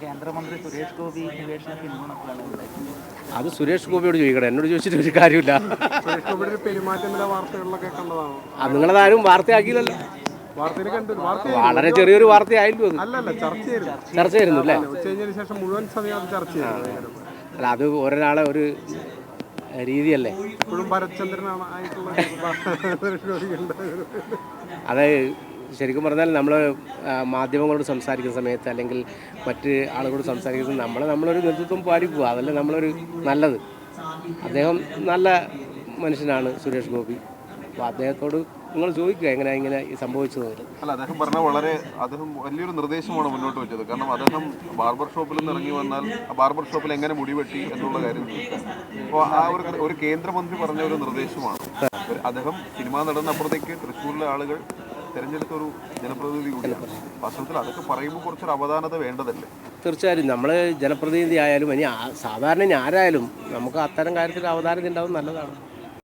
കേന്ദ്രമന്ത്രി സുരേഷ് ഗോപി നിവേശന പിന്തുണക്കുകയാണ് ഉണ്ടായിരിക്കുന്നത്. അത് സുരേഷ് ഗോപിയോട് ചോദിക്കണം, എന്നോട് ചോദിച്ചിട്ട് ഒരു കാര്യമില്ല. സുരേഷ് ഗോപിയുടെ പെരുമാറ്റം ചില വാർത്തകളിലൊക്കെ കണ്ടതാണോ? അത് നിങ്ങളതാരും വാർത്തയാക്കിയില്ലല്ലോ. വാർത്തയിൽ കണ്ടു. വളരെ ചെറിയൊരു വാർത്തയായിരുന്നു അത്. അല്ലല്ല, ചർച്ചയായിരുന്നു അല്ലേ? ഉച്ച കഴിഞ്ഞതിന് ശേഷം മുഴുവൻ സമയം അത് ചർച്ച ചെയ്തു. അല്ല, അത് ഒരാളെ ഒരു രീതിയല്ലേ. ഇപ്പോഴും ഭരത്ചന്ദ്രനാണ് ആയിട്ടുള്ള സുരേഷ് ഗോപിയുണ്ട്. അത് ശരിക്കും പറഞ്ഞാൽ നമ്മൾ മാധ്യമങ്ങളോട് സംസാരിക്കുന്ന സമയത്ത് അല്ലെങ്കിൽ മറ്റ് ആളുകളോട് സംസാരിക്കുന്നത് നമ്മളൊരു നേതൃത്വം പാലിക്കുക, അതല്ലേ നമ്മളൊരു നല്ലത്. അദ്ദേഹം നല്ല മനുഷ്യനാണ് സുരേഷ് ഗോപി. അപ്പോൾ അദ്ദേഹത്തോട് നിങ്ങൾ ചോദിക്കുക ഇങ്ങനെ സംഭവിച്ചത്. അല്ല, അദ്ദേഹം വലിയൊരു നിർദ്ദേശമാണ് മുന്നോട്ട് വെച്ചത്. കാരണം അദ്ദേഹം ബാർബർ ഷോപ്പിൽ നിന്ന് ഇറങ്ങി വന്നാൽ ആ ബാർബർ ഷോപ്പിൽ എങ്ങനെ മുടിവെട്ടി എന്നുള്ള കാര്യം അപ്പോൾ ആ ഒരു കേന്ദ്രമന്ത്രി പറഞ്ഞ ഒരു നിർദ്ദേശമാണ്. അദ്ദേഹം സിനിമാ നടന്നപ്പുറത്തേക്ക് തൃശ്ശൂരിലെ ആളുകൾ തിരഞ്ഞെടുത്ത ഒരു ജനപ്രതിനിധി കൂടിയാണ്. വാസ്തവത്തിൽ അതൊക്കെ പറയുമ്പോൾ കുറച്ചൊരു അവധാനത വേണ്ടതല്ലേ? തീർച്ചയായും നമ്മൾ ജനപ്രതിനിധി ആയാലും ഇനി സാധാരണ ആരായാലും നമുക്ക് അത്തരം കാര്യത്തിൽ അവധാനത ഉണ്ടാവും നല്ലതാണ്.